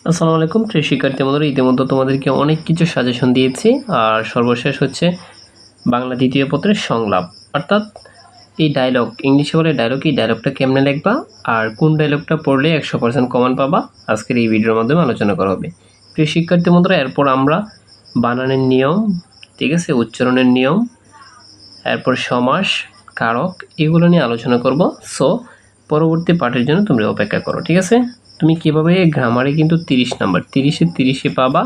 আসসালামু আলাইকুম প্রিয় শিক্ষার্থী বন্ধুরা, ইতিমধ্যে তোমাদেরকে অনেক কিছু সাজেশন দিয়েছি। আর সর্বশেষ হচ্ছে বাংলা দ্বিতীয় পত্রের সংলাপ, অর্থাৎ এই ডায়লগ, ইংলিশে বলে ডায়লগ, এই ডায়লগটা কেমনে লিখবা আর কোন ডায়লগটা পড়লে 100% কমন পাবা, আজকের এই ভিডিওর মাধ্যমে আলোচনা করা হবে। প্রিয় শিক্ষার্থী বন্ধুরা, এরপর আমরা বানানের নিয়ম, ঠিক আছে, উচ্চারণের নিয়ম, এরপর সমাস, কারক, এগুলো নিয়ে আলোচনা করব। সো পরবর্তী পার্টের জন্য তোমরা অপেক্ষা করো, ঠিক আছে। তুমি কীভাবে গ্রামারে কিন্তু 30 নাম্বার 30-এ পাবা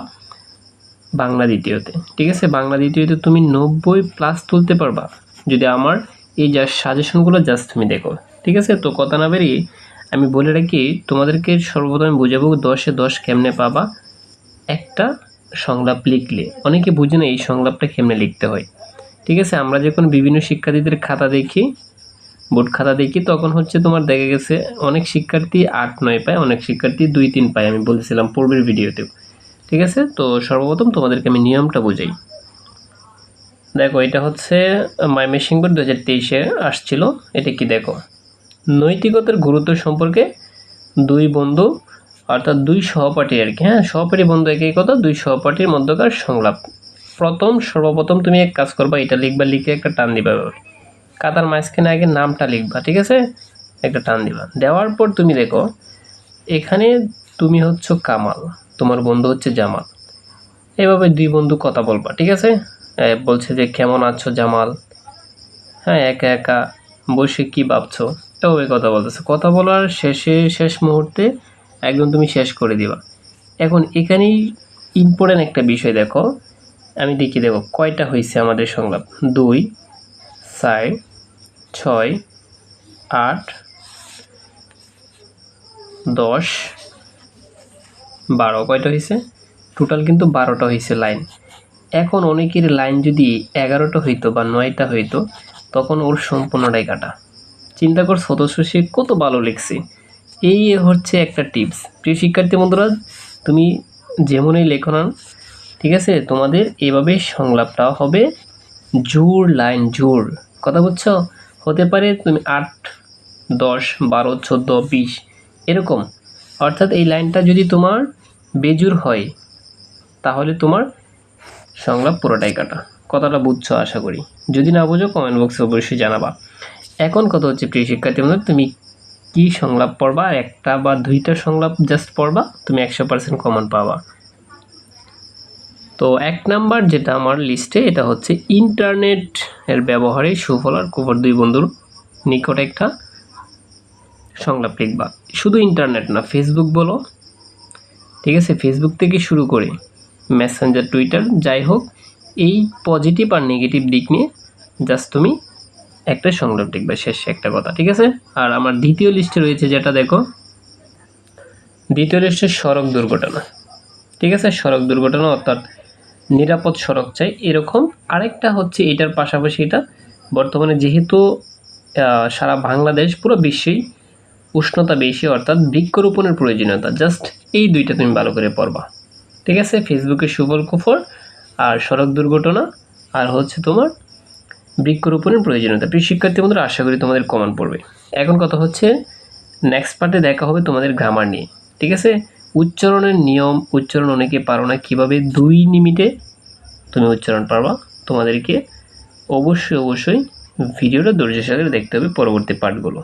বাংলা দ্বিতীয়তে, ঠিক আছে। বাংলা দ্বিতীয়তে তুমি 90+ তুলতে পারবা যদি আমার এই সাজেশনগুলো জাস্ট তুমি দেখো, ঠিক আছে। তো কথা না বেরিয়ে আমি বলে রাখি, তোমাদেরকে সর্বপ্রথম বুঝাবো 10-এ 10 কেমনে পাবা একটা সংলাপ লিখলে। অনেকে বুঝে না এই সংলাপটা কেমনে লিখতে হয়, ঠিক আছে। আমরা যখন বিভিন্ন শিক্ষার্থীদের খাতা দেখি, বোর্ড খাতা দেখি, তখন হচ্ছে তোমার দেখা গেছে অনেক শিক্ষার্থী 8-9 পায়, অনেক শিক্ষার্থী 2-3 পায়, আমি বলেছিলাম পূর্বের ভিডিওতেও, ঠিক আছে। তো সর্বপ্রথম তোমাদেরকে আমি নিয়মটা বোঝাই। দেখো, এটা হচ্ছে ময়মনসিংহ বোর্ড 2023-এ আসছিল। এটা কি দেখো, নৈতিকতার গুরুত্ব সম্পর্কে দুই বন্ধু, অর্থাৎ দুই সহপাঠী আর কি, হ্যাঁ, সহপাঠী বন্ধু একই কথা, দুই সহপাঠীর মধ্যকার সংলাপ। সর্বপ্রথম তুমি এক কাজ করবা, এটা লিখবা, লিখে একটা টান দিবা, কাতার মাঝখানে আগে নামটা লিখবা, ঠিক আছে, একটা টান দিবা। দেওয়ার পর তুমি দেখো, এখানে তুমি হচ্ছে কামাল, তোমার বন্ধু হচ্ছে জামাল, এভাবে দুই বন্ধু কথা বলবা, ঠিক আছে। বলছে যে কেমন আছো জামাল, হ্যাঁ, একা একা বসে কি ভাবছো, এভাবে কথা বলতেছে। কথা বলার শেষ মুহূর্তে একদম তুমি শেষ করে দিবা। এখন এখানেই ইম্পর্টেন্ট একটা বিষয় দেখো, আমি দেখি, দেখো কয়টা হয়েছে আমাদের সংলাপ, 2, 4, 6, 8, 10, 12, কয়টা হয়েছে টোটাল? কিন্তু 12টা হয়েছে লাইন। এখন অনেকের লাইন যদি 11টা হইতো বা 9টা হইতো, তখন ওর সম্পূর্ণটাই কাটা। চিন্তা কর, সদস্য সে কত ভালো লিখছে। এই হচ্ছে একটা টিপস। প্রিয় শিক্ষার্থী বন্ধুরা, তুমি যেমনই লেখো না, ঠিক আছে, তোমাদের এভাবে সংলাপটাও হবে জোর লাইন, জোর, কথা বুঝছো। হতে পারে তুমি 8, 10, 12, 14, 20 এরকম, অর্থাৎ এই লাইনটা যদি তোমার বেজোর হয় তাহলে তোমার সংলাপ পুরোটাই কাটা। কথাটা বুঝছো আশা করি, যদি না বুঝো কমেন্ট বক্সে অবশ্যই জানাবা। এখন কথা হচ্ছে প্রিয় শিক্ষার্থী বন্ধু, তুমি কি সংলাপ পড়বা, আর একটা বা দুইটা সংলাপ জাস্ট পড়বা, তুমি 100% কমন পাবা। তো 1 নাম্বার যেটা আমার লিস্টে, এটা হচ্ছে ইন্টারনেট এর ব্যবহারে সুফল আর কুফল, দুই বন্ধুর নিকট একটা সংলাপ লিখবা। শুধু ইন্টারনেট না, ফেসবুক বলো, ঠিক আছে, ফেসবুক থেকে শুরু করে মেসেঞ্জার, টুইটার, যাই হোক, এই পজিটিভ আর নেগেটিভ দিক নিয়ে জাস্ট তুমি একটা সংলাপ লিখবে, শেষ একটা কথা, ঠিক আছে। আর আমার দ্বিতীয় লিস্টে রয়েছে যেটা দেখো, দ্বিতীয় লিস্টে সড়ক দুর্ঘটনা, ঠিক আছে, সড়ক দুর্ঘটনা অর্থাৎ নিরাপদ সড়ক চাই, এরকম। আরেকটা হচ্ছে এটার পাশাপাশি, এটা বর্তমানে যেহেতু সারা বাংলাদেশ, পুরো বিশ্বেই উষ্ণতা বেশি, অর্থাৎ বৃক্ষরোপণের প্রয়োজনীয়তা, জাস্ট এই দুইটা তুমি ভালো করে পড়বা, ঠিক আছে। ফেসবুকে সুফল কুফল আর সড়ক দুর্ঘটনা, আর হচ্ছে তোমার বৃক্ষরোপণের প্রয়োজনীয়তা। প্রিয় শিক্ষার্থী বন্ধুরা, আশা করি তোমাদের কমন পড়বে। এখন কথা হচ্ছে নেক্সট পার্টে দেখা হবে তোমাদের গ্রামার নিয়ে, ঠিক আছে। উচ্চারণের নিয়ম, উচ্চারণ অনেকে পারো না, কীভাবে 2 মিনিটে তুমি উচ্চারণ পারবা, তোমাদেরকে অবশ্যই ভিডিওটা ধৈর্যের সাথে দেখতে হবে পরবর্তী পার্টগুলো।